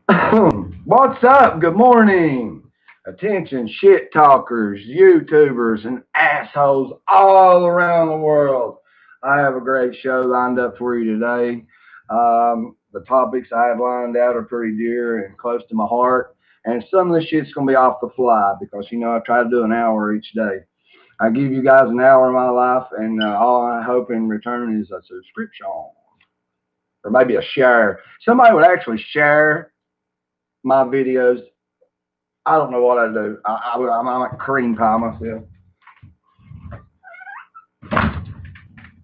What's up? Good morning. Attention, shit talkers, YouTubers, and assholes all around the world. I have a great show lined up for you today. The topics I have lined out are pretty dear and close to my heart. And some of the shit's going to be off the fly because, I try to do an hour each day. I give you guys an hour of my life, and all I hope in return is a subscription or maybe a share. Somebody would actually share my videos. I don't know what I do. I'm like cream pie myself.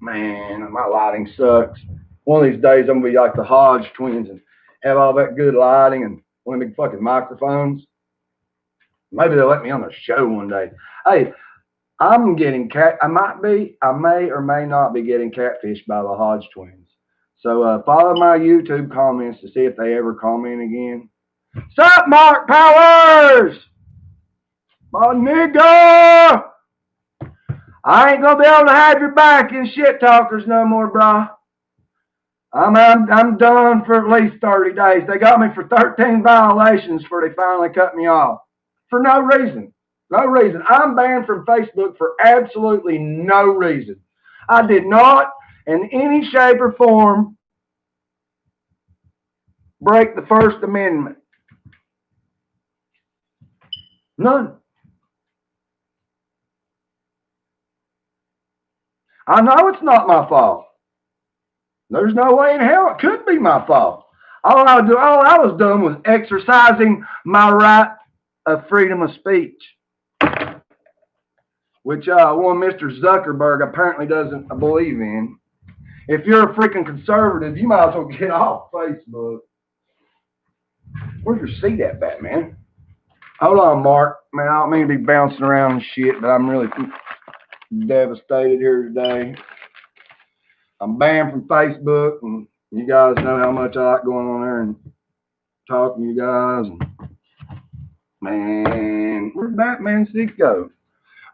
Man, my lighting sucks. One of these days, I'm going to be like the Hodge twins and have all that good lighting and one of big fucking microphones. Maybe they'll let me on their show one day. Hey, I'm getting I may or may not be getting catfished by the Hodge twins. So follow my YouTube comments to see if they ever comment again. Sup, Mark Powers? My nigga! I ain't gonna be able to have your back in shit talkers no more, bro. I'm done for at least 30 days. They got me for 13 violations before they finally cut me off. For no reason. No reason. I'm banned from Facebook for absolutely no reason. I did not, in any shape or form, break the First Amendment. None. I know it's not my fault. There's no way in hell it could be my fault. All I was doing was exercising my right of freedom of speech, which one Mr. Zuckerberg apparently doesn't believe in. If you're a freaking conservative, you might as well get off Facebook. Where's your seat at, Batman? Hold on, Mark. Man, I don't mean to be bouncing around and shit, but I'm really devastated here today. I'm banned from Facebook, and you guys know how much I like going on there and talking to you guys. And man, where'd Batman 6 go?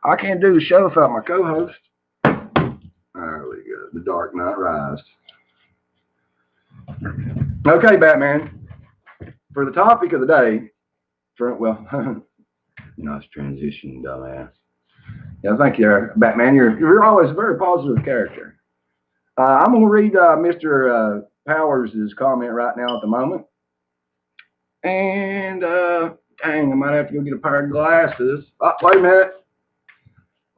I can't do the show without my co-host. There we go. The Dark Knight Rise. Okay, Batman. For the topic of the day, nice transition, dumbass. Yeah, thank you, Batman. You're always a very positive character. I'm going to read Mr. Powers' comment right now at the moment. And, dang, I might have to go get a pair of glasses. Oh, wait a minute.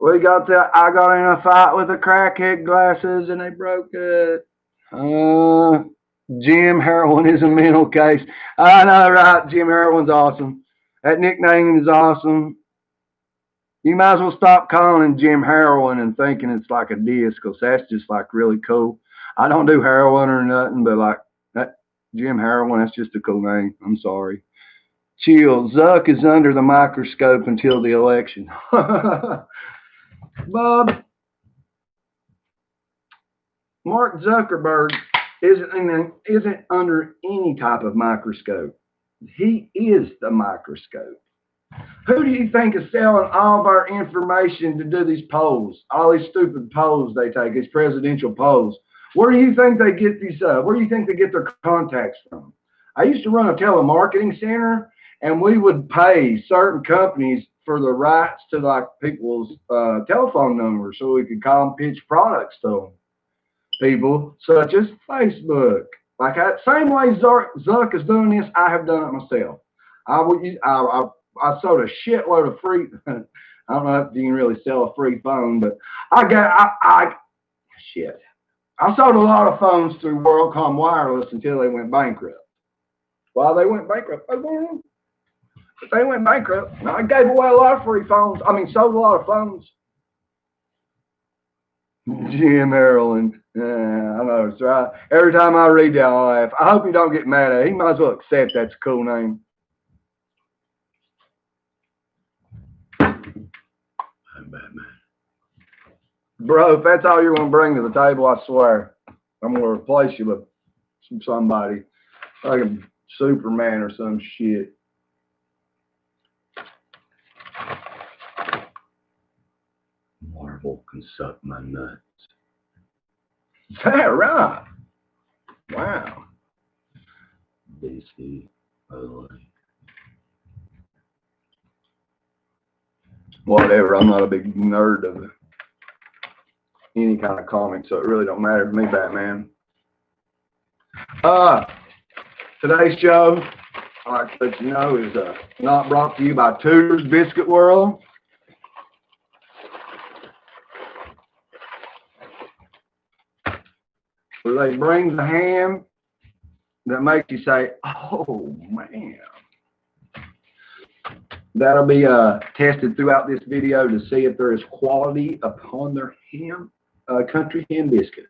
I got in a fight with the crackhead glasses and they broke it. Jim Heroin is a mental case. I know, right? Jim Heroin's awesome. That nickname is awesome. You might as well stop calling him Jim Heroin and thinking it's like a diss, because that's just like really cool. I don't do heroin or nothing, but like that Jim Heroin, that's just a cool name. I'm sorry. Chill. Zuck is under the microscope until the election. Bob, Mark Zuckerberg isn't under any type of microscope. He is the microscope. Who do you think is selling all of our information to do these polls? All these stupid polls they take, these presidential polls. Where do you think they get these? Where do you think they get their contacts from? I used to run a telemarketing center, and we would pay certain companies for the rights to like people's telephone numbers so we could call and pitch products to them. People such as Facebook. Like same way Zuck is doing this, I have done it myself. I sold a shitload of free. I don't know if you can really sell a free phone, but shit. I sold a lot of phones through WorldCom Wireless until they went bankrupt. Why they went bankrupt, I don't know. But they went bankrupt. I gave away a lot of free phones. Sold a lot of phones. Jim Maryland. Yeah, I know, it's right. Every time I read that, I laugh. I hope you don't get mad at it. He might as well accept that's a cool name. I'm Batman. Bro, if that's all you're going to bring to the table, I swear, I'm going to replace you with somebody. Like a Superman or some shit. Marvel can suck my nuts. Is that right? Wow. DC. Whatever. I'm not a big nerd of any kind of comic, so it really don't matter to me, Batman. Today's show, I'd like to let you know, is not brought to you by Tudor's Biscuit World. Where they bring the ham that makes you say, oh, man. That'll be tested throughout this video to see if there is quality upon their ham, country ham biscuit.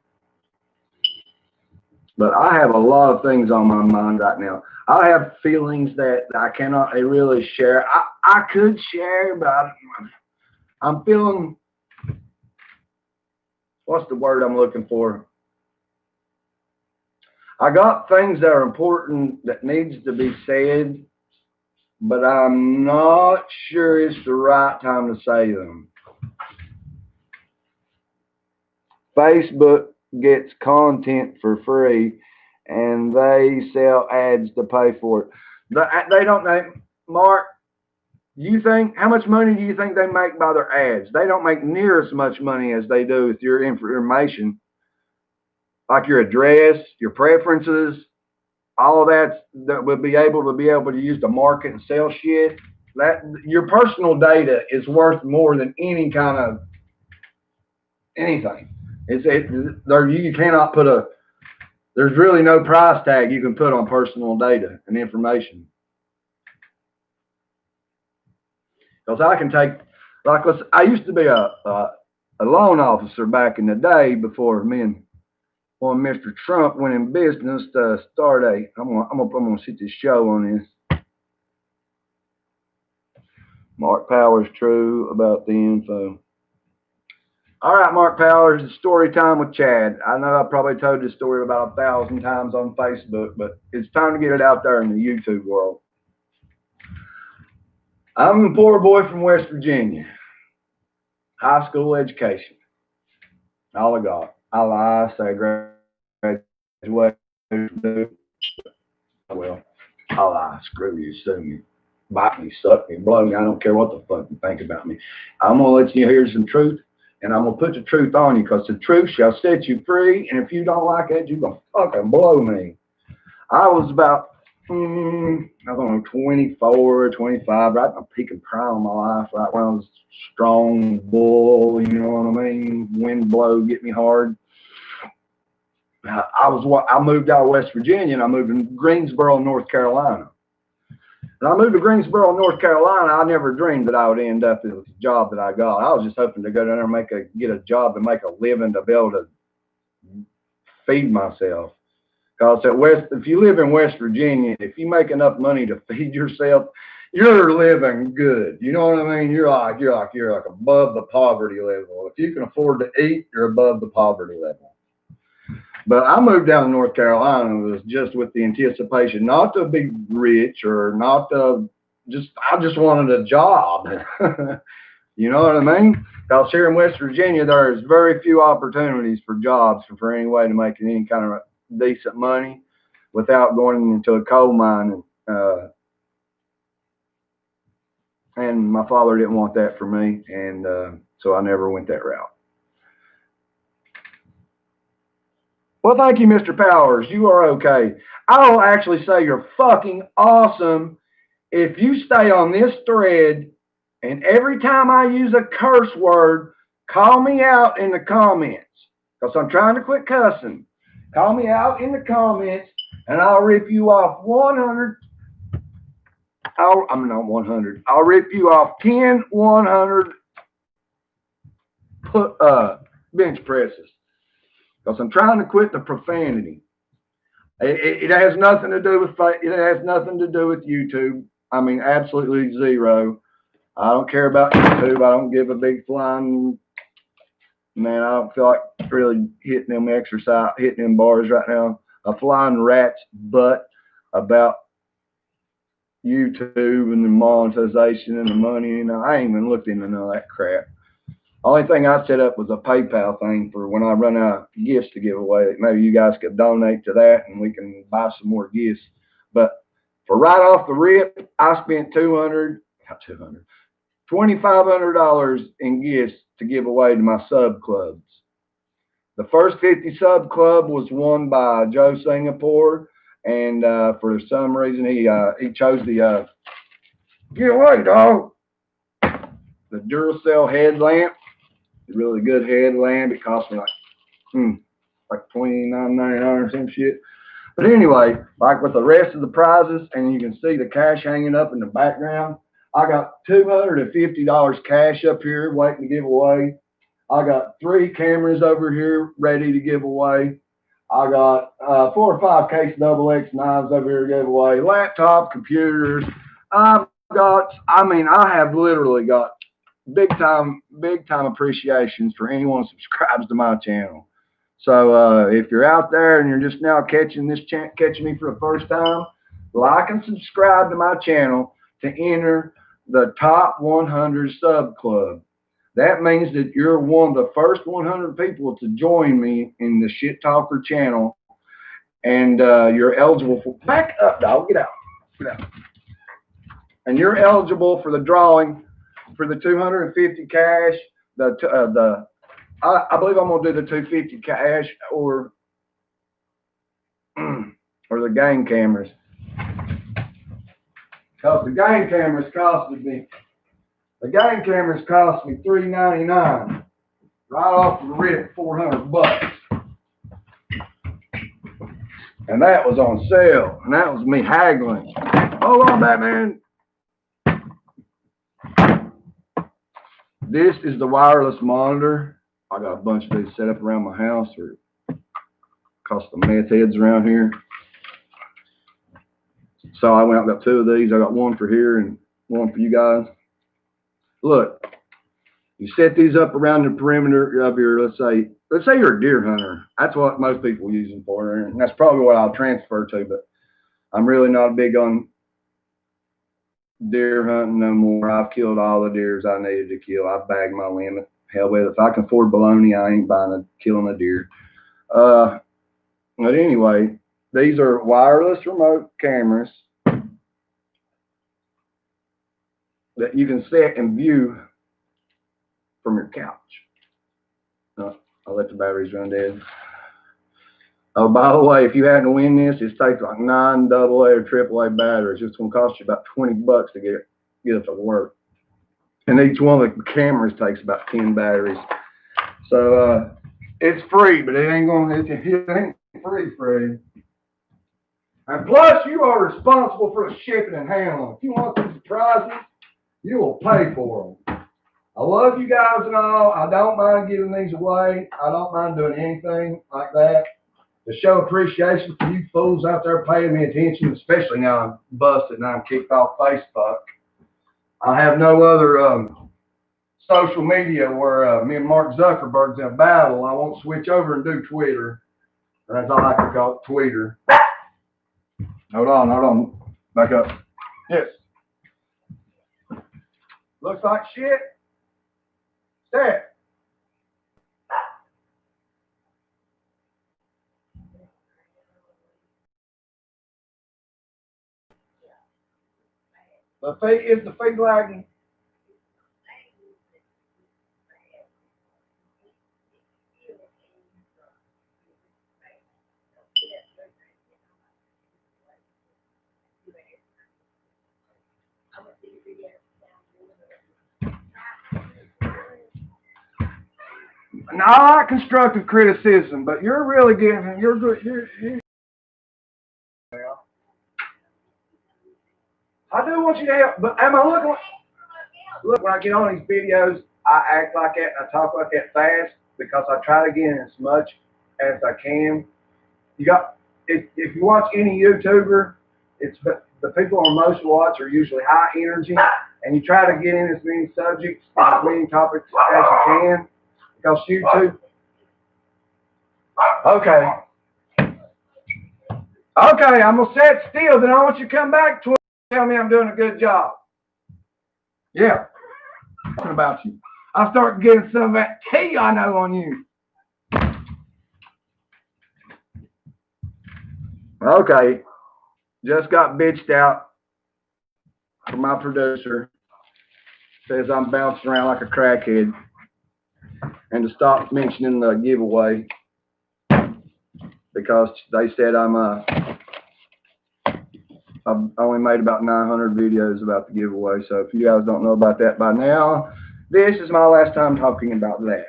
But I have a lot of things on my mind right now. I have feelings that I cannot really share. I could share, but I'm feeling, what's the word I'm looking for? I got things that are important that needs to be said, but I'm not sure it's the right time to say them. Facebook gets content for free, and they sell ads to pay for it. They don't know. Mark, you think, how much money do you think they make by their ads? They don't make near as much money as they do with your information, like your address, your preferences, all of that would be able to use to market and sell shit. That your personal data is worth more than any kind of anything. You cannot put there's really no price tag you can put on personal data and information. Because I can take, like, I used to be a loan officer back in the day before me and Mr. Trump went in business to start I'm gonna sit this show on this. Mark Powers true about the info. All right, Mark Powers, it's story time with Chad. I know I probably told this story about 1,000 times on Facebook, but it's time to get it out there in the YouTube world. I'm a poor boy from West Virginia. High school education. All I got. I lie, say graduate. Well, I lie. Screw you, sue me, bite me, suck me, blow me. I don't care what the fuck you think about me. I'm going to let you hear some truth, and I'm going to put the truth on you, because the truth shall set you free, and if you don't like it, you're going to fucking blow me. I was about, I don't know, 24, 25, right at the peak and prime of my life, right when I was strong bull, you know what I mean? Wind blow, get me hard. I moved out of West Virginia, and I moved to Greensboro, North Carolina. And I moved to Greensboro, North Carolina. I never dreamed that I would end up with the job that I got. I was just hoping to go down there and get a job and make a living to be able to feed myself. Because if you live in West Virginia, if you make enough money to feed yourself, you're living good. You know what I mean? You're like above the poverty level. If you can afford to eat, you're above the poverty level. But I moved down to North Carolina was just with the anticipation not to be rich or not to I just wanted a job. You know what I mean? Because here in West Virginia, there's very few opportunities for jobs for any way to make any kind of decent money without going into a coal mine. And my father didn't want that for me. And so I never went that route. Well, thank you, Mr. Powers. You are okay. I'll actually say you're fucking awesome if you stay on this thread, and every time I use a curse word, call me out in the comments, because I'm trying to quit cussing. Call me out in the comments, and I'll rip you off 100. I'm not 100. I'll rip you off 10, 100 bench presses. Because I'm trying to quit the profanity. It has nothing to do with YouTube. I mean, absolutely zero. I don't care about YouTube. I don't give a big flying, man. I don't feel like really hitting them bars right now. A flying rat's butt about YouTube and the monetization and the money. And I ain't even looked into none of that crap. Only thing I set up was a PayPal thing for when I run out of gifts to give away. Maybe you guys could donate to that and we can buy some more gifts. But For right off the rip, I spent $2,500 in gifts to give away to my sub clubs. The first 50 sub club was won by Joe Singapore, and for some reason he chose the get away, dog. The Duracell headlamp, a really good headlamp. It cost me like $29.99 or some shit. But anyway, like with the rest of the prizes, and you can see the cash hanging up in the background, I got $250 cash up here waiting to give away. I got 3 cameras over here ready to give away. I got 4 or 5 case XX knives over here to give away. Laptop, computers. I have literally got big time appreciations for anyone who subscribes to my channel. So if you're out there and you're just now catching me for the first time, like and subscribe to my channel to enter the top 100 sub club. That means that you're one of the first 100 people to join me in the Shit Talker channel, and you're eligible for back up, dog. Get out. And you're eligible for the drawing for the 250 cash. I believe I'm gonna do the 250 cash or the game cameras. Because the game cameras cost me $3.99. Right off the rip, $400. And that was on sale. And that was me haggling. Hold on, Batman. This is the wireless monitor. I got a bunch of these set up around my house, or cost the meth heads around here. So I went out and got 2 of these. I got one for here and one for you guys. Look, you set these up around the perimeter of your, let's say you're a deer hunter. That's what most people use them for, and that's probably what I'll transfer to, but I'm really not big on deer hunting no more. I've killed all the deers I needed to kill. I've bagged my limit. Hell with it. If I can afford bologna, I ain't killing a deer. But anyway, these are wireless remote cameras that you can set and view from your couch. I'll let the batteries run dead. Oh, by the way, if you had to win this, it takes like 9 AA or AAA batteries. It's going to cost you about $20 to get it to work. And each one of the cameras takes about 10 batteries. So it's free, but it ain't free. And plus, you are responsible for the shipping and handling. If you want these prizes, you will pay for them. I love you guys and all. I don't mind giving these away. I don't mind doing anything like that to show appreciation for you fools out there paying me attention, especially now I'm busted and I'm kicked off Facebook. I have no other social media where me and Mark Zuckerberg's in a battle. I won't switch over and do Twitter. That's all I can call it, Twitter. Hold on. Back up. Yes. Looks like shit. There. Is the feed lagging? No, I like constructive criticism, but you're really you're good. I do want you to help, but am I looking? Look, when I get on these videos, I act like that and I talk like that fast because I try to get in as much as I can. If you watch any YouTuber, it's the people on most watch are usually high energy, and you try to get in as many subjects, as many topics as you can, because YouTube. Okay, I'm gonna sit still. Then I want you to come back to tell me I'm doing a good job. Yeah, talking about you. I start getting some of that tea I know on you. Okay. Just got bitched out from my producer. Says I'm bouncing around like a crackhead. And to stop mentioning the giveaway because they said I've only made about 900 videos about the giveaway. So if you guys don't know about that by now, this is my last time talking about that.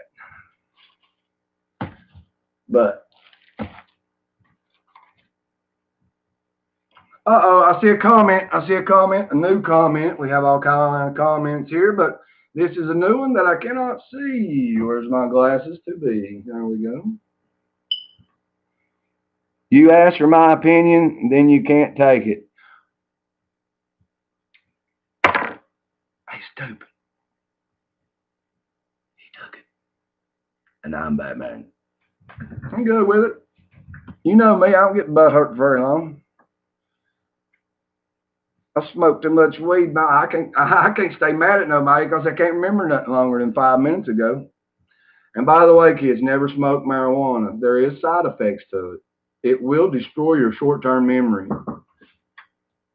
But I see a comment. A new comment. We have all kinds of comments here, but this is a new one that I cannot see. Where's my glasses to be? There we go. You ask for my opinion, then you can't take it. Hey, stupid. He took it. And I'm Batman. I'm good with it. You know me, I don't get butt hurt very long. I smoke too much weed. I can't stay mad at nobody because I can't remember nothing longer than 5 minutes ago. And by the way, kids, never smoke marijuana. There is side effects to it. It will destroy your short-term memory.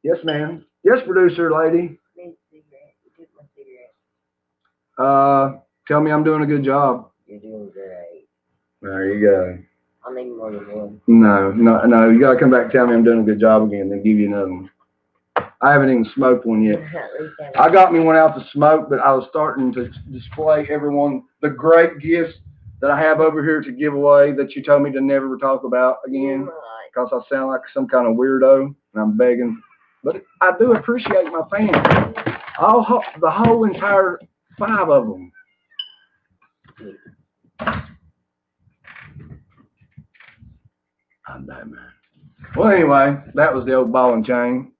Yes, ma'am. Yes, producer lady. Tell me I'm doing a good job. You're doing great. There you go. I need more than one. No. You gotta come back and tell me I'm doing a good job again, then give you another one. I haven't even smoked one yet. I got me one out to smoke, but I was starting to display everyone the great gifts that I have over here to give away that you told me to never talk about again because I sound like some kind of weirdo and I'm begging. But I do appreciate my fans. The whole entire 5 of them. I'm Batman. Well, anyway, that was the old ball and chain.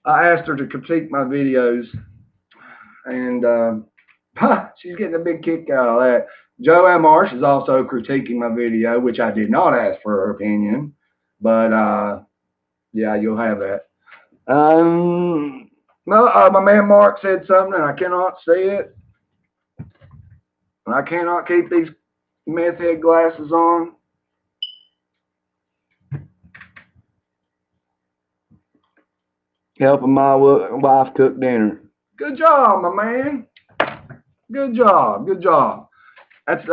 I asked her to critique my videos, and she's getting a big kick out of that. Joanne Marsh is also critiquing my video, which I did not ask for her opinion, but yeah, you'll have that. No, my man Mark said something, and I cannot see it. And I cannot keep these meth head glasses on. Helping my wife cook dinner. Good job, my man. Good job. That's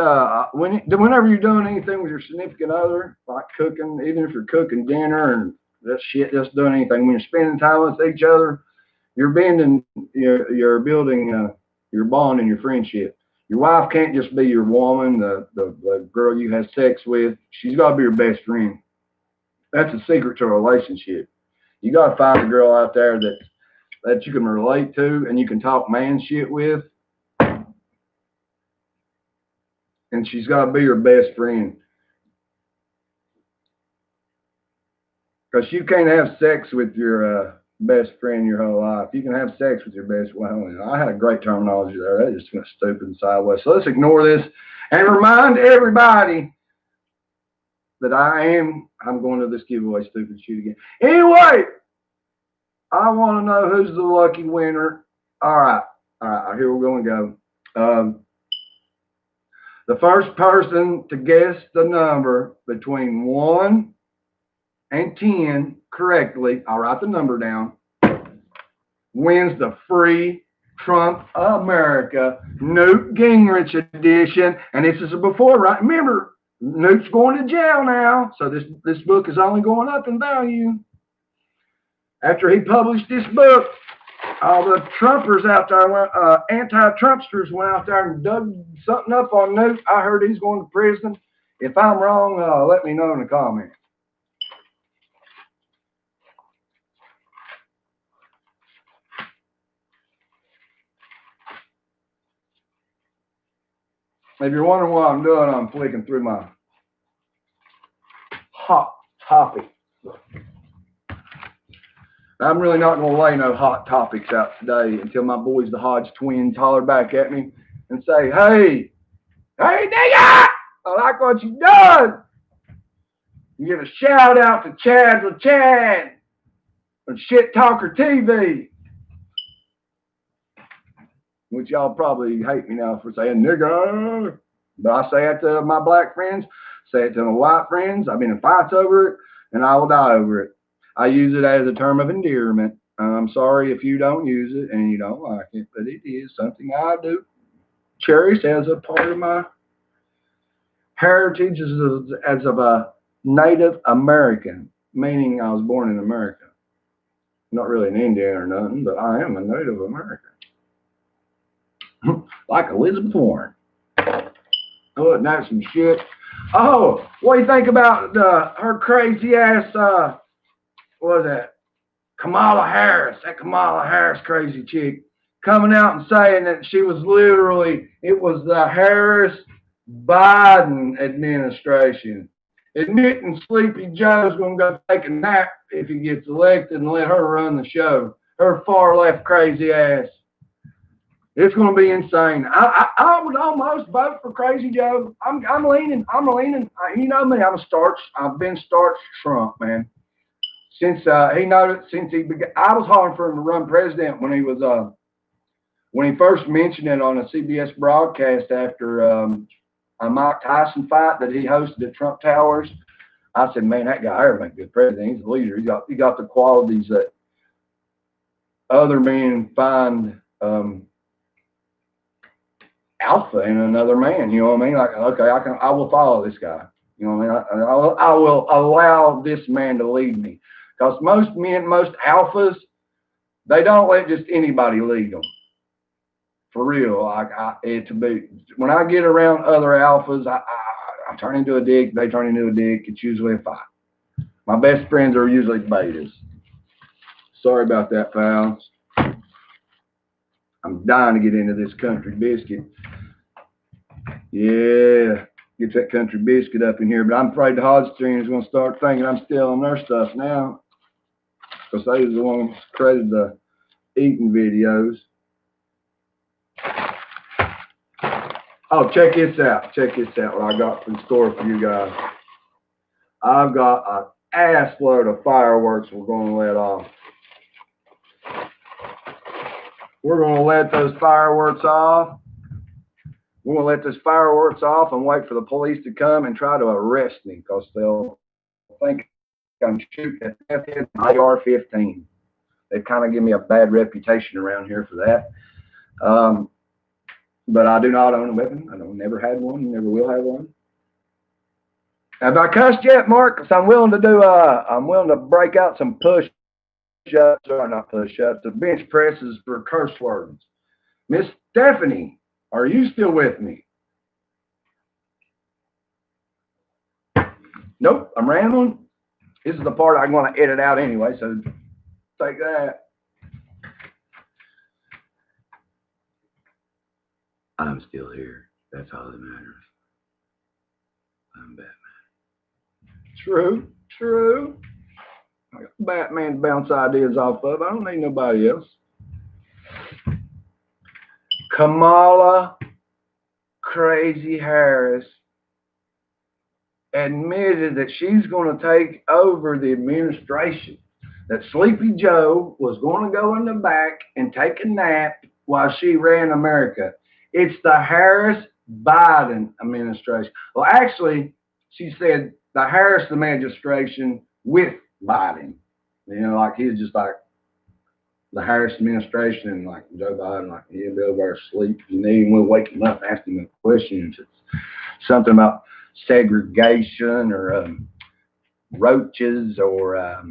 whenever you're doing anything with your significant other, like cooking, even if you're cooking dinner and that shit, just doing anything. When you're spending time with each other, you're building your bond and your friendship. Your wife can't just be your woman, the girl you have sex with. She's got to be your best friend. That's a secret to a relationship. You got to find a girl out there that you can relate to and you can talk man shit with. And she's got to be your best friend. Because you can't have sex with your best friend your whole life. You can have sex with your best friend. I had a great terminology there. That just went stupid and sideways. So let's ignore this and remind everybody that I'm going to this giveaway stupid shit again. Anyway, I want to know who's the lucky winner. All right, here we're going to go. The first person to guess the number between 1 and 10 correctly, I'll write the number down, wins the free Trump America Newt Gingrich edition. And this is a before, right? Remember, Newt's going to jail now, so this book is only going up in value. After he published this book, all the Trumpers out there, anti-Trumpsters went out there and dug something up on Newt. I heard he's going to prison. If I'm wrong, let me know in the comments. If you're wondering what I'm doing, I'm flicking through my hot topic. I'm really not going to lay no hot topics out today until my boys, the Hodge twins, holler back at me and say, hey, nigga, I like what you done. You give a shout out to Chad with Chad on Shit Talker TV. Which y'all probably hate me now for saying nigga. But I say it to my black friends, say it to my white friends. I've been in fights over it, and I will die over it. I use it as a term of endearment. I'm sorry if you don't use it and you don't like it, but it is something I do cherish as a part of my heritage as of a Native American, meaning I was born in America. Not really an Indian or nothing, but I am a Native American. Like Elizabeth Warren. Oh, and that's some shit. Oh, what do you think about her crazy ass, what was that? Kamala Harris, that Kamala Harris crazy chick, coming out and saying that she was literally, it was the Harris Biden administration. Admitting Sleepy Joe's going to go take a nap if he gets elected and let her run the show. Her far left crazy ass. It's going to be insane. I would almost vote for Crazy Joe. I'm leaning. You know me. I've been starch Trump, man. Since he noticed, since he began, I was hard for him to run president when he was when he first mentioned it on a CBS broadcast after a Mike Tyson fight that he hosted at Trump Towers. I said, man, that guy would make a good president. He's a leader. He got the qualities that other men find alpha in another man. You know what I mean? Like, okay, I will follow this guy. You know what I mean? I will allow this man to lead me. Because most men, most alphas, they don't let just anybody lead them. For real. When I get around other alphas, I turn into a dick. They turn into a dick. It's usually a fight. My best friends are usually betas. Sorry about that, pals. I'm dying to get into this country biscuit. Yeah, get that country biscuit up in here. But I'm afraid the Hodgson is going to start thinking I'm stealing their stuff now. Because they was the ones created the eating videos. Oh, check this out. Check this out what I got in store for you guys. I've got an ass load of fireworks we're going to let off. We're going to let those fireworks off. We're going to let those fireworks off and wait for the police to come and try to arrest me because they'll think I'm shooting at an AR-15. They kind of give me a bad reputation around here for that. But I do not own a weapon. I never had one, never will have one. Have I cussed yet, Mark? Because I'm willing to break out some push-ups, or not push-ups, the bench presses for curse words. Miss Stephanie, are you still with me? Nope, I'm rambling. This is the part I'm going to edit out anyway, so take that. I'm still here. That's all that matters. I'm Batman. True, true. I got Batman to bounce ideas off of. I don't need nobody else. Kamala Crazy Harris admitted that she's going to take over the administration. That Sleepy Joe was going to go in the back and take a nap while she ran America. It's the Harris-Biden administration. Well, actually, she said the Harris administration with Biden. You know, like he's just like the Harris administration and like Joe Biden, like he'll be over sleep. You need him, we'll wake him up, ask him a question. It's something about segregation or roaches or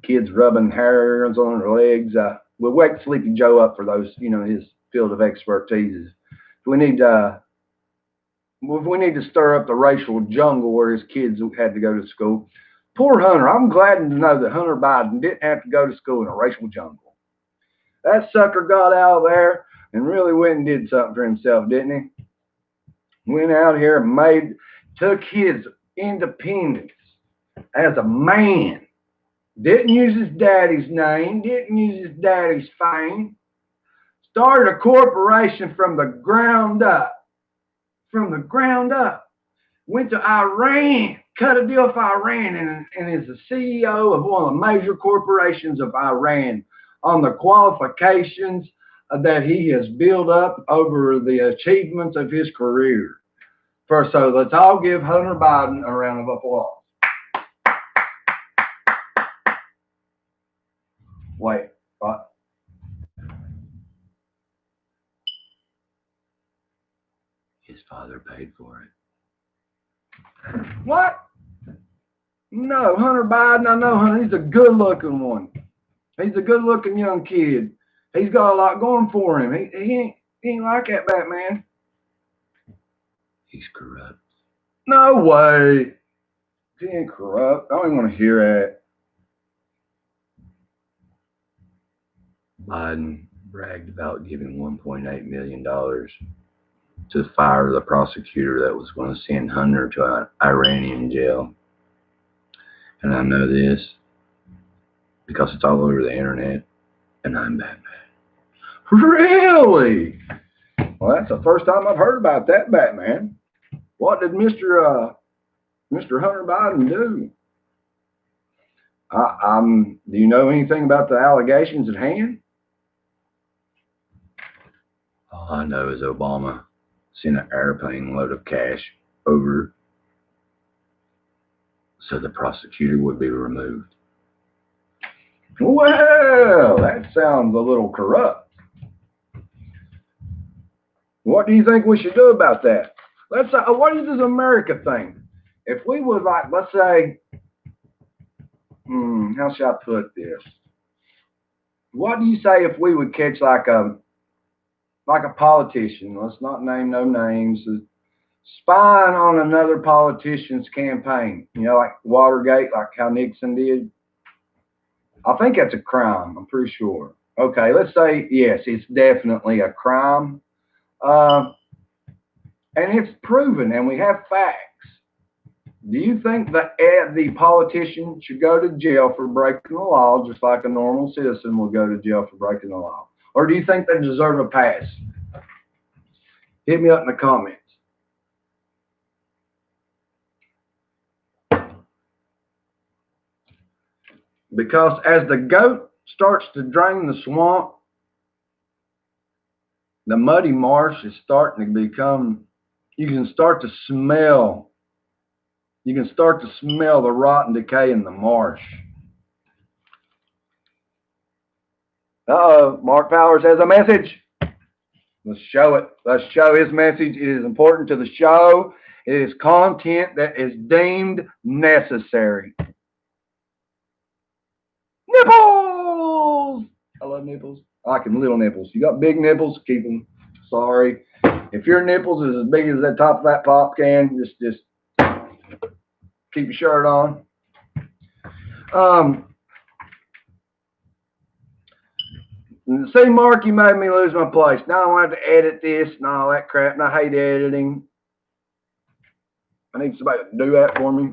kids rubbing hairs on their legs. We'll wake Sleepy Joe up for those, you know, his field of expertise. We need to stir up the racial jungle where his kids had to go to school. Poor Hunter. I'm glad to know that Hunter Biden didn't have to go to school in a racial jungle. That sucker got out of there and really went and did something for himself, didn't he? Went out here and took his independence as a man. Didn't use his daddy's name. Didn't use his daddy's fame. Started a corporation from the ground up. From the ground up. Went to Iran. Cut a deal with Iran and is the CEO of one of the major corporations of Iran on the qualifications that he has built up over the achievements of his career. So let's all give Hunter Biden a round of applause. Wait, what? His father paid for it. What? No, Hunter Biden, I know Hunter. He's a good-looking one. He's a good-looking young kid. He's got a lot going for him. He ain't like that Batman. He's corrupt. No way. He ain't corrupt. I don't even want to hear that. Biden bragged about giving $1.8 million to fire the prosecutor that was going to send Hunter to an Iranian jail. And I know this because it's all over the internet, and I'm Batman. Really? Well, that's the first time I've heard about that Batman. What did Mr. Hunter Biden do? Do you know anything about the allegations at hand? All I know is Obama sent an airplane load of cash over so the prosecutor would be removed. Well, that sounds a little corrupt. What do you think we should do about that? What does America think? If we would like, let's say, how shall I put this? What do you say if we would catch like a politician? Let's not name no names. Spying on another politician's campaign. You know, like Watergate, like how Nixon did. I think that's a crime. I'm pretty sure. Okay, let's say yes, it's definitely a crime. And it's proven, and we have facts. Do you think that the politician should go to jail for breaking the law, just like a normal citizen will go to jail for breaking the law? Or do you think they deserve a pass? Hit me up in the comments. Because as the goat starts to drain the swamp, the muddy marsh is starting to become, you can start to smell the rotten decay in the marsh. Uh-oh, Mark Powers has a message. Let's show it. Let's show his message. It is important to the show. It is content that is deemed necessary. Nipples! I love nipples. I like them little nipples. You got big nipples, keep them. Sorry. If your nipples is as big as the top of that pop can, just keep your shirt on. See, Mark, you made me lose my place. Now I want to edit this and all that crap, and I hate editing. I need somebody to do that for me.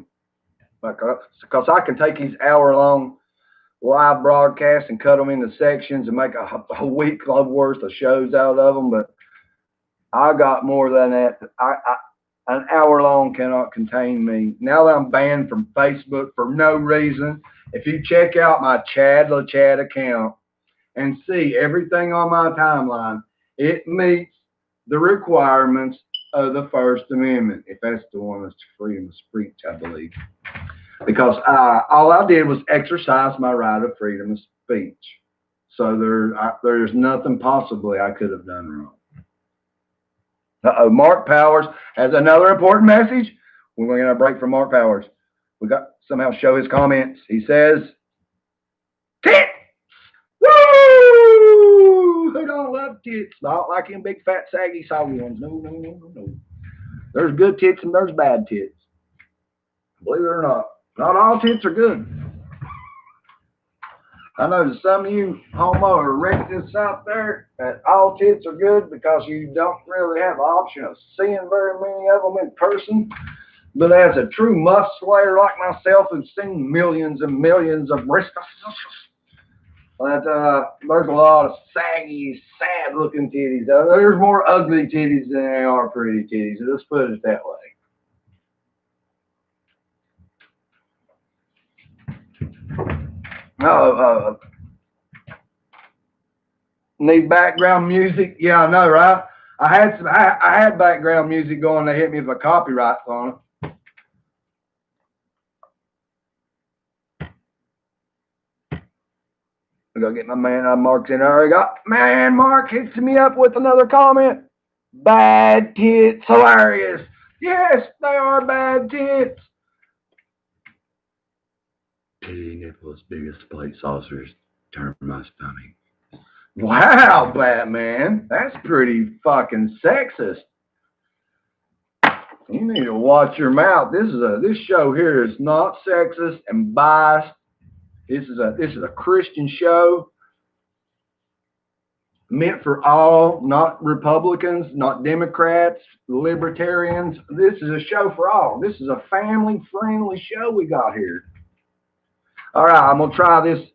Because I can take these hour-long live broadcasts and cut them into sections and make a week worth of shows out of them, but I got more than that. An hour long cannot contain me. Now that I'm banned from Facebook for no reason, if you check out my Chad LaChad account and see everything on my timeline, it meets the requirements of the First Amendment, if that's the one that's freedom of speech, I believe. Because all I did was exercise my right of freedom of speech. So there's nothing possibly I could have done wrong. Mark Powers has another important message. We're going to get a break from Mark Powers. We got somehow show his comments. He says, tits! Woo! Who don't love tits? I don't like them big, fat, saggy, soggy ones. No. There's good tits and there's bad tits. Believe it or not. Not all tits are good. I know that some of you homo erectus out there that all tits are good because you don't really have the option of seeing very many of them in person. But as a true musculator like myself who's seen millions and millions of breasts, but there's a lot of saggy, sad-looking titties. There's more ugly titties than there are pretty titties. Let's put it that way. Need background music? Yeah, I know, right? I had background music going. They hit me with a copyright on it. gotta get my man Mark's in there. I got man Mark hits me up with another comment. Bad tits, hilarious. Yes, they are bad tits. Titty nipples, biggest plate saucers, turn my stomach. Wow, Batman, that's pretty fucking sexist. You need to watch your mouth. This show here is not sexist and biased. This is a Christian show meant for all, not Republicans, not Democrats, libertarians. This is a show for all. This is a family-friendly show we got here. All right, I'm gonna try this.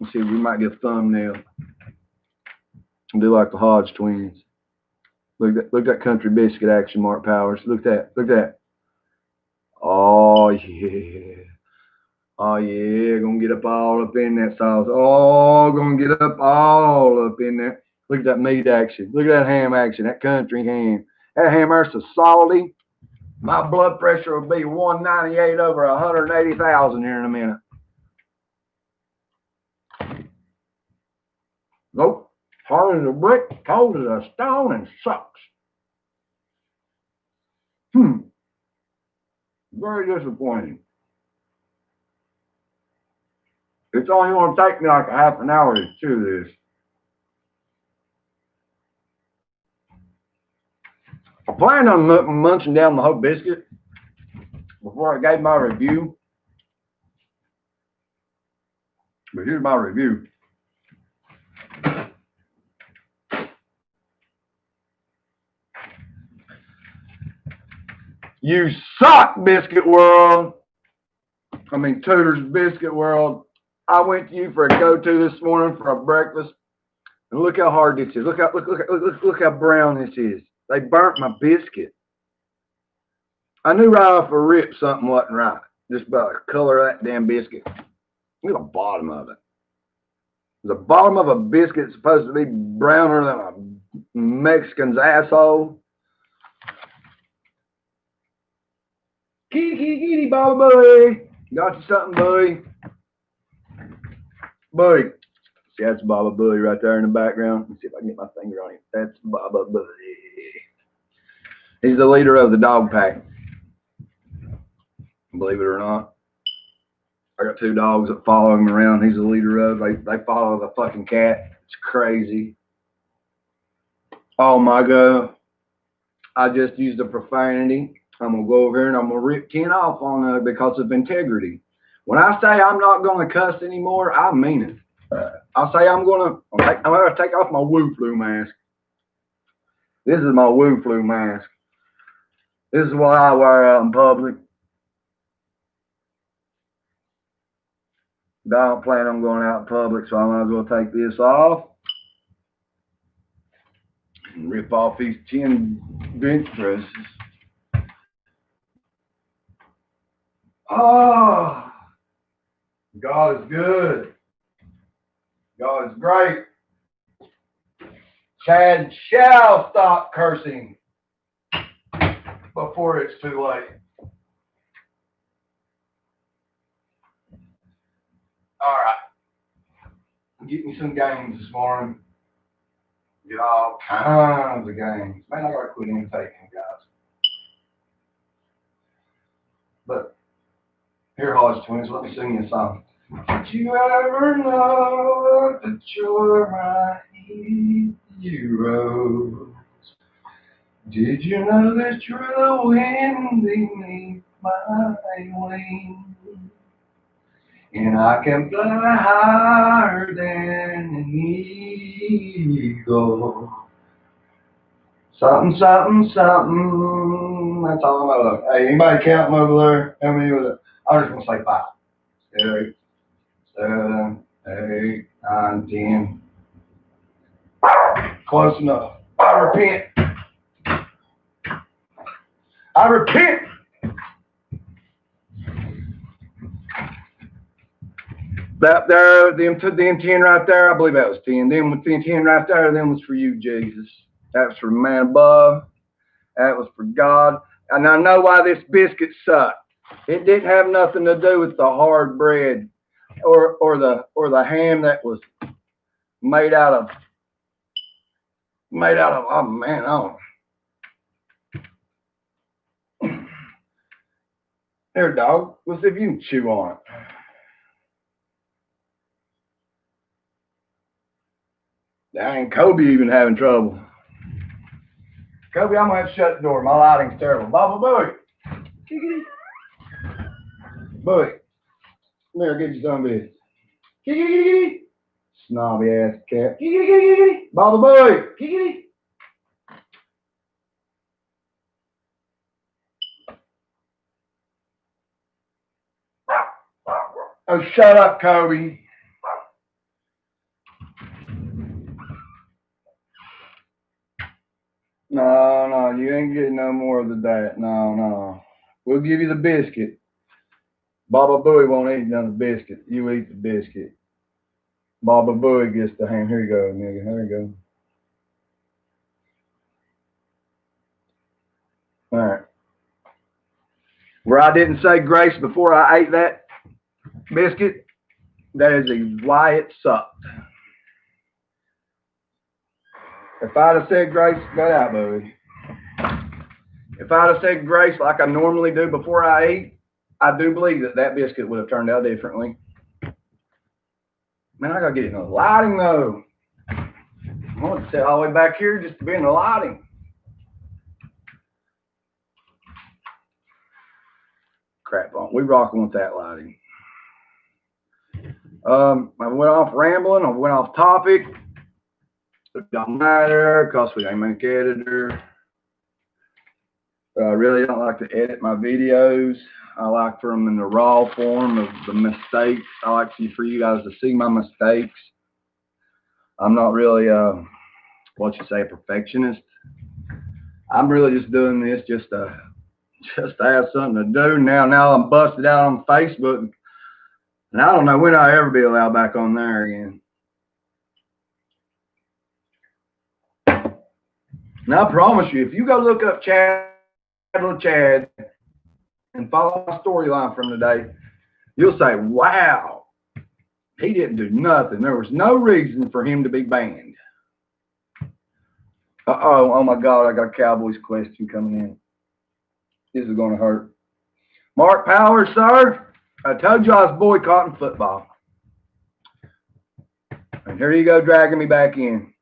Let's see, we might get a thumbnail. Do like the Hodge twins. Look at that country biscuit action, Mark Powers. Look at that. Oh yeah. Oh yeah, gonna get up all up in that sauce. Oh, gonna get up all up in there. Look at that meat action. Look at that ham action, that country ham. That ham there's so salty. My blood pressure will be 198 over 180,000 here in a minute. Nope. Hard as a brick, cold as a stone, and sucks. Very disappointing. It's only going to take me like a half an hour to chew this. I planned on munching down the whole biscuit before I gave my review. But here's my review. You suck, Biscuit World. I mean, Tudor's Biscuit World. I went to you for a go-to this morning for a breakfast. And look how hard this is. Look how brown this is. They burnt my biscuit. I knew right off a rip something wasn't right. Just by the color of that damn biscuit. Look at the bottom of it. The bottom of a biscuit is supposed to be browner than a Mexican's asshole. Kitty, Baba Boy. Got you something, Boy? Boy. See, that's Baba Boy right there in the background. Let's see if I can get my finger on it. That's Baba Boy. He's the leader of the dog pack. Believe it or not. I got 2 dogs that follow him around. He's the leader of. They follow the fucking cat. It's crazy. Oh my God. I just used a profanity. I'm going to go over here and I'm going to rip 10 off on it because of integrity. When I say I'm not going to cuss anymore, I mean it. I say I'm going to take off my Wu Flu mask. This is my Wu Flu mask. This is what I wear out in public. I don't plan on going out in public, so I might as well take this off and rip off these 10 bench presses. Oh, God is good. God is great. Chad shall stop cursing before it's too late. All right. Get me some games this morning. Get all kinds of games. Man, I gotta quit imitating, guys. But here, Hodge Twins, let me sing you a song. Did you ever know that you're my hero? Did you know that you're the wind beneath my wings? And I can fly higher than an eagle. Something, something, something. That's all I know. Hey, anybody counting over there? How many was it? I was just going to say 5. 6, 7, 8, 9, 10. Close enough. I repent. I repent. That there, them 10 right there, I believe that was 10. Them with 10 right there, them was for you, Jesus. That was for the man above. That was for God. And I know why this biscuit sucked. It didn't have nothing to do with the hard bread. or the ham that was made out of oh man, oh. Here, dog. Let's see if you can chew on it. Dang, Kobe even having trouble. Kobe, I'm gonna have to shut the door. My lighting's terrible. Baba Bowie. Bowie. Come here, get you some of this. Snobby ass cat. Baba Bowie. Oh, shut up, Kobe. No, you ain't getting no more of the diet. No. We'll give you the biscuit. Baba Booey won't eat none of the biscuit. You eat the biscuit. Baba Booey gets the ham. Here you go, nigga. Here you go. All right. Where I didn't say grace before I ate that biscuit, that is why it sucked. If I'd have said grace, got out, Bowie. If I'd have said grace like I normally do before I eat, I do believe that biscuit would have turned out differently. Man, I gotta get in the lighting though. I want to sit all the way back here just to be in the lighting. Crap on. We rocking with that lighting. I went off rambling. I went off topic. It don't matter because we ain't make editor. I really don't like to edit my videos. I like for them in the raw form of the mistakes. I like for you guys to see my mistakes. I'm not really, a perfectionist. I'm really just doing this just to have something to do. Now I'm busted out on Facebook, and I don't know when I'll ever be allowed back on there again. Now I promise you, if you go look up Chad and follow my storyline from today, you'll say, wow, he didn't do nothing. There was no reason for him to be banned. Oh my God, I got a Cowboys question coming in. This is going to hurt. Mark Powers, sir, I told you I was boycotting football. And here you go dragging me back in.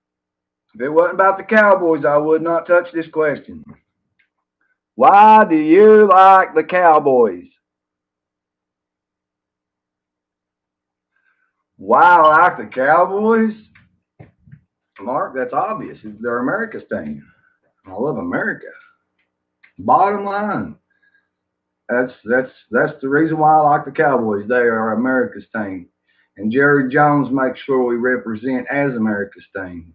If it wasn't about the Cowboys, I would not touch this question. Why do you like the Cowboys? Why I like the Cowboys? Mark, that's obvious. They're America's team. I love America. Bottom line. That's the reason why I like the Cowboys. They are America's team. And Jerry Jones makes sure we represent as America's team.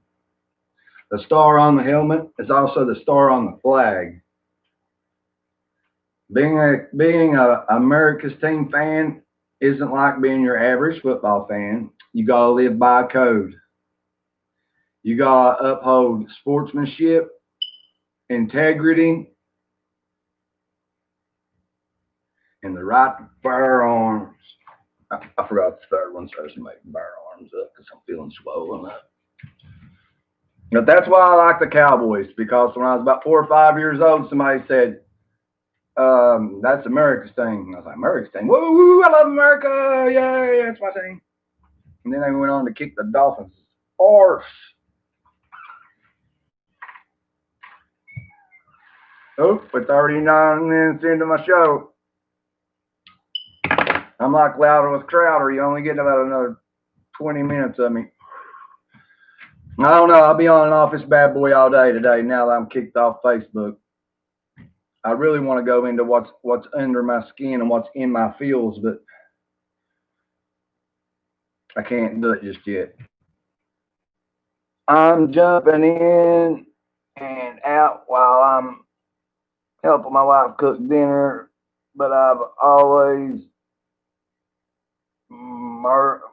The star on the helmet is also the star on the flag. Being a America's team fan isn't like being your average football fan. You gotta live by a code. You gotta uphold sportsmanship, integrity, and the right to bear arms. I forgot the third one, so I just make bear arms up because I'm feeling swollen up. But that's why I like the Cowboys, because when I was about 4 or 5 years old, somebody said, that's America's team. And I was like, America's team? Woo, I love America. Yay, that's my team. And then they went on to kick the Dolphins' arse. Oh, it's already 9 minutes into my show. I'm like Louder with Crowder. You only get about another 20 minutes of me. I don't know. I'll be on and off this bad boy all day today now that I'm kicked off Facebook. I really want to go into what's under my skin and what's in my feels, but I can't do it just yet. I'm jumping in and out while I'm helping my wife cook dinner, but I've always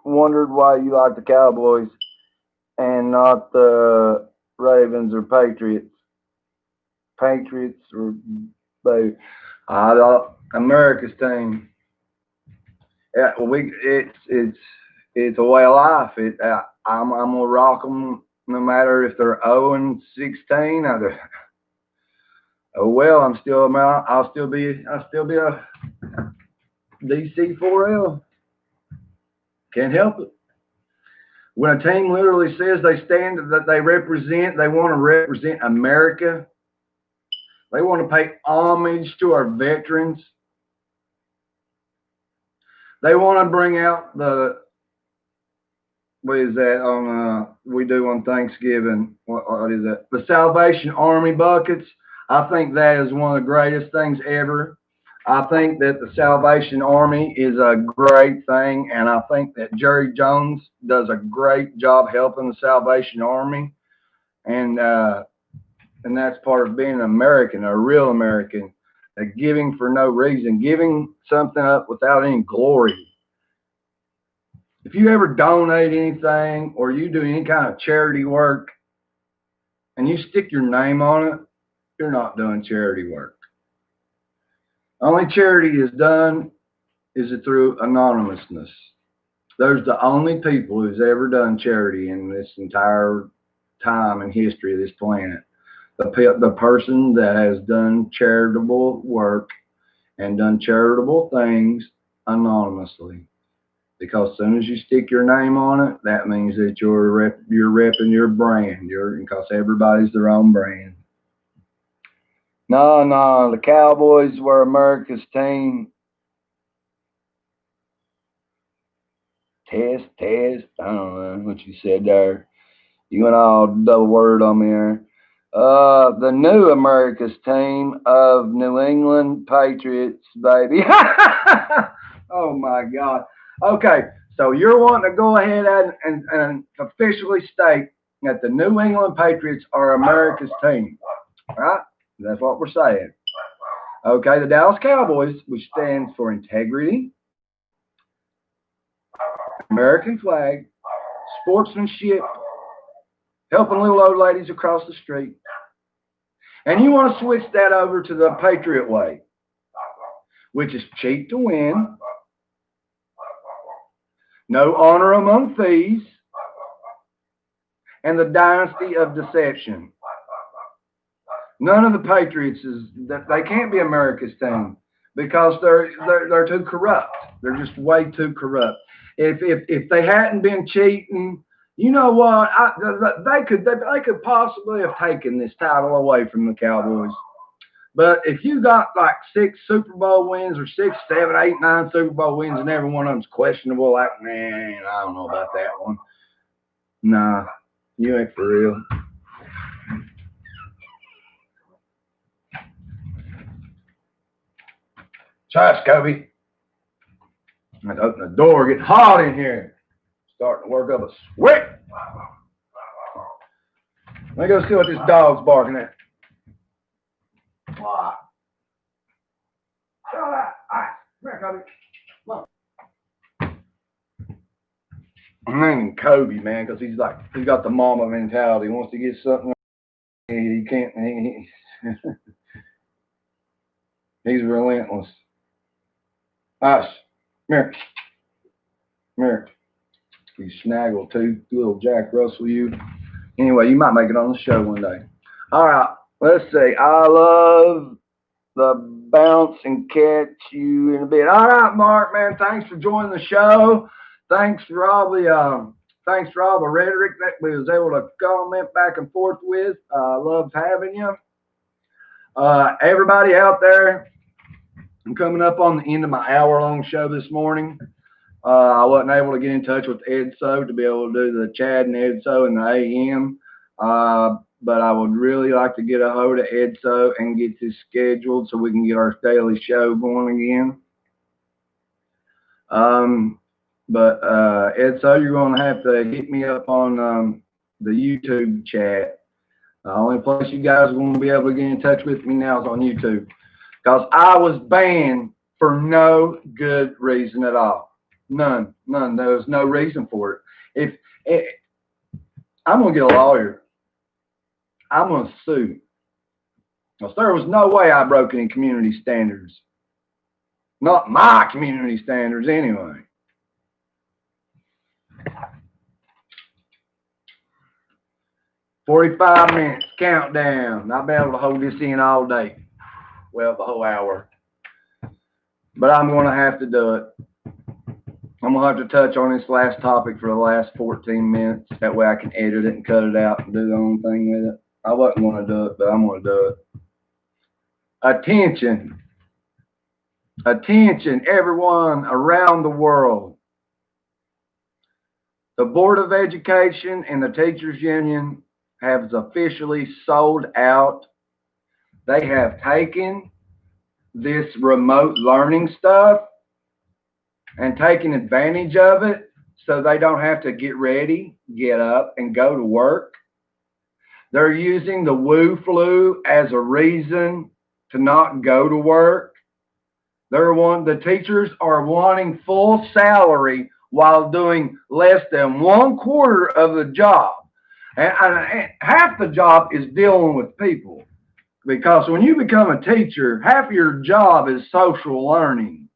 wondered why you like the Cowboys and not the Ravens or Patriots. Patriots or America's team. Yeah, it's a way of life. I'm gonna rock them no matter if they're 0 and 16. Oh well, I'll still be a DC4L. Can't help it. When a team literally says they want to represent America. They want to pay homage to our veterans. They want to bring out what is that we do on Thanksgiving? What is that? The Salvation Army buckets. I think that is one of the greatest things ever. I think that the Salvation Army is a great thing, and I think that Jerry Jones does a great job helping the Salvation Army, and that's part of being an American, a real American, giving for no reason, giving something up without any glory. If you ever donate anything or you do any kind of charity work and you stick your name on it, you're not doing charity work. Only charity is done is it through anonymousness. Those are the only people who's ever done charity in this entire time and history of this planet. The person that has done charitable work and done charitable things anonymously. Because as soon as you stick your name on it, that means that you're repping your brand. Because everybody's their own brand. No, the Cowboys were America's team. Test. I don't know what you said there. You went all double word on me there. The new America's team of New England Patriots, baby. Oh my God. Okay, so you're wanting to go ahead and officially state that the New England Patriots are America's team, right? That's what we're saying. Okay, the Dallas Cowboys, which stands for integrity, American flag, sportsmanship, helping little old ladies across the street. And you want to switch that over to the Patriot way, which is cheat to win, no honor among thieves, and the dynasty of deception. None of the Patriots they can't be America's team because they're too corrupt. They're just way too corrupt. If they hadn't been cheating, you know what? They could possibly have taken this title away from the Cowboys. But if you got like 6 Super Bowl wins or 6, 7, 8, 9 Super Bowl wins and every one of them's questionable, like, man, I don't know about that one. Nah, you ain't for real. Try Scobie. I had to open the door, getting hot in here. Starting to work up a sweat. Let me go see what this dog's barking at. What? Shut up. All right. Come here, Kobe. Come on. I'm naming Kobe, man, because he's got the mama mentality. He wants to get something. He can't. He's relentless. Hush. Come here. Come here. You snaggle too, little Jack Russell, you. Anyway, you might make it on the show one day. All right, let's see. I love the bounce and catch you in a bit. All right, Mark, man, thanks for joining the show. Thanks for all the rhetoric that we was able to comment back and forth with. Loved having you. Everybody out there, I'm coming up on the end of my hour-long show this morning. I wasn't able to get in touch with EDSO to be able to do the Chad and EDSO in the AM. But I would really like to get a hold of EDSO and get this scheduled so we can get our daily show going again. But EDSO, you're going to have to hit me up on the YouTube chat. The only place you guys are going to be able to get in touch with me now is on YouTube. Because I was banned for no good reason at all. None. There was no reason for it. I'm going to get a lawyer. I'm going to sue. Because there was no way I broke any community standards. Not my community standards anyway. "45 minutes countdown. I'll be able to hold this in all day. Well, the whole hour. But I'm going to have to do it. I'm going to have to touch on this last topic for the last 14 minutes. That way I can edit it and cut it out and do the own thing with it. I wasn't going to do it, but I'm going to do it. Attention. Attention, everyone around the world. The Board of Education and the Teachers Union has officially sold out. They have taken this remote learning stuff and taken advantage of it so they don't have to get ready, get up, and go to work. They're using the Wu flu as a reason to not go to work. The teachers are wanting full salary while doing less than 1/4 of the job. And half the job is dealing with people. Because when you become a teacher, half of your job is social learning.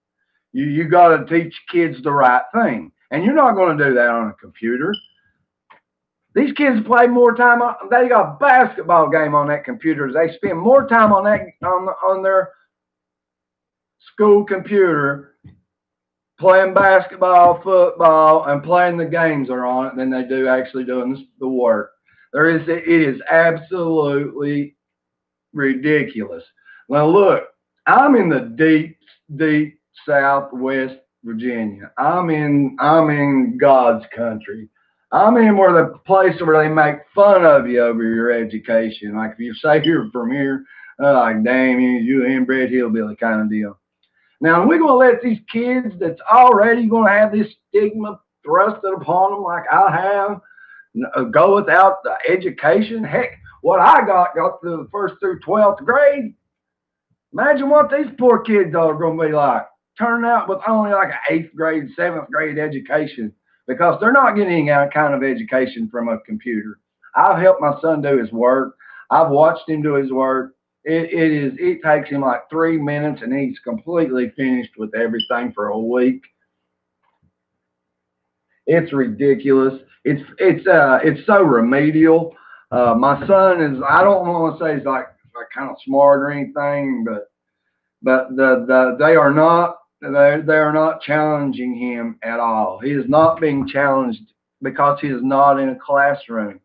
You got to teach kids the right thing. And you're not going to do that on a computer. These kids play more time they got a basketball game on that computer. They spend more time on that on their school computer playing basketball, football, and playing the games that are on it than they do actually doing the work. It is absolutely ridiculous. Now look, I'm in the deep Southwest Virginia. I'm in God's country. I'm in where the place where they make fun of you over your education. Like if you say you're from here, like damn you inbred hillbilly kind of deal. Now we're gonna let these kids that's already gonna have this stigma thrusted upon them like I have go without the education. Heck, what I got through the first through 12th grade. Imagine what these poor kids are going to be like, turning out with only like an 8th grade, 7th grade education, because they're not getting any kind of education from a computer. I've helped my son do his work. I've watched him do his work. It takes him like 3 minutes and he's completely finished with everything for a week. It's ridiculous. It's so remedial. My son is, I don't want to say he's like kind of smart or anything, but they are not challenging him at all. He is not being challenged because he is not in a classroom.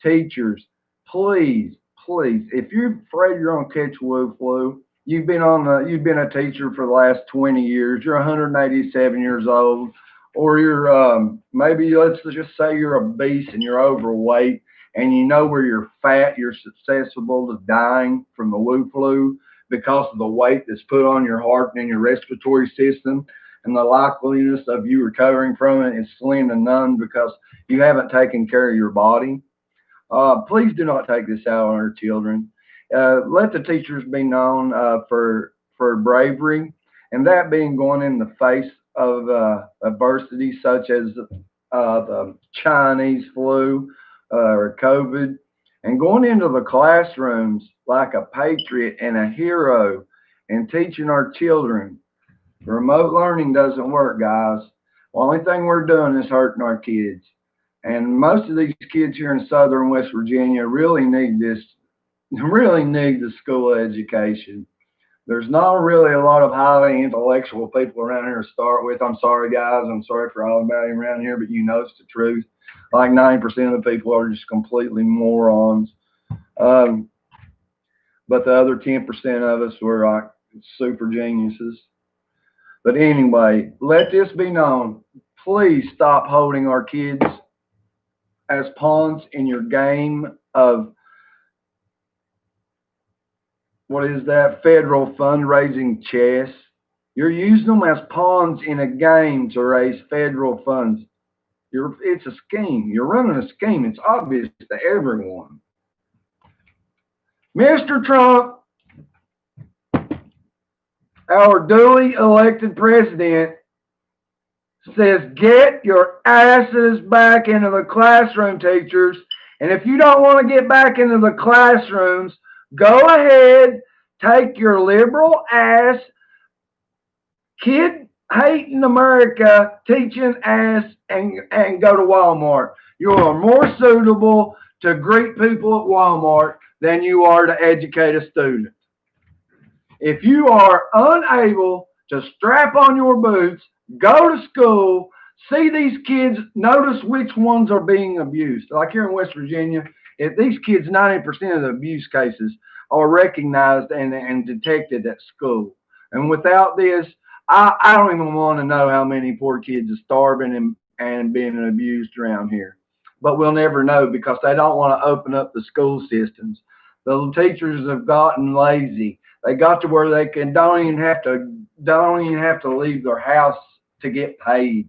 Teachers, please, if you're afraid you're going to catch Wu flu, you've been a teacher for the last 20 years, you're 187 years old, or you're maybe let's just say you're obese and you're overweight, and you know where you're fat, you're susceptible to dying from the Wu flu because of the weight that's put on your heart and your respiratory system, and the likeliness of you recovering from it is slim to none because you haven't taken care of your body. Please do not take this out on our children. Let the teachers be known for bravery, and that being going in the face of adversity such as the Chinese flu or COVID, and going into the classrooms like a patriot and a hero and teaching our children. Remote learning doesn't work, guys. The only thing we're doing is hurting our kids. And most of these kids here in southern West Virginia really need the school education. There's not really a lot of highly intellectual people around here to start with. I'm sorry, guys. I'm sorry for all about him around here, but you know it's the truth. Like 90% of the people are just completely morons. But the other 10% of us were like super geniuses. But anyway, let this be known. Please stop holding our kids as pawns in your game of, what is that, federal fundraising chess. You're using them as pawns in a game to raise federal funds. It's a scheme. You're running a scheme. It's obvious to everyone. Mr. Trump, our duly elected president, says get your asses back into the classroom, teachers. And if you don't want to get back into the classrooms, go ahead, take your liberal ass Kid hating America, teaching ass, and go to Walmart. You are more suitable to greet people at Walmart than you are to educate a student. If you are unable to strap on your boots, go to school, see these kids, notice which ones are being abused. Like here in West Virginia, if these kids, 90% of the abuse cases are recognized and detected at school. And without this, I don't even want to know how many poor kids are starving and being abused around here. But we'll never know because they don't want to open up the school systems. The teachers have gotten lazy. They got to where they can don't even have to leave their house to get paid.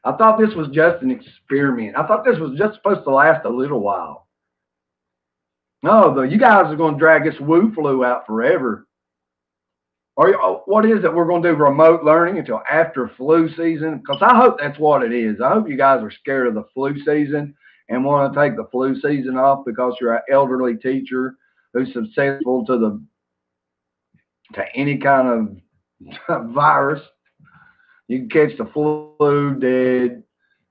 I thought this was just an experiment. I thought this was just supposed to last a little while. No, you guys are going to drag this Wu flu out forever. Or what is it? We're going to do remote learning until after flu season? Because I hope that's what it is. I hope you guys are scared of the flu season and want to take the flu season off because you're an elderly teacher who's susceptible to any kind of virus. You can catch the flu dead,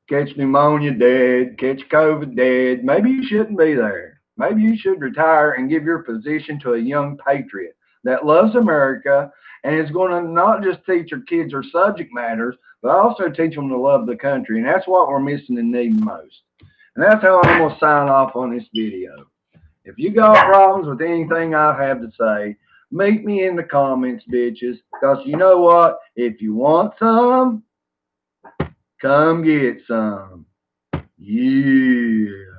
catch pneumonia dead, catch COVID dead. Maybe you shouldn't be there. Maybe you should retire and give your position to a young patriot that loves America and is going to not just teach your kids their subject matters, but also teach them to love the country. And that's what we're missing and need most. And that's how I'm going to sign off on this video. If you got problems with anything I have to say, meet me in the comments, bitches. Because you know what? If you want some, come get some. Yeah.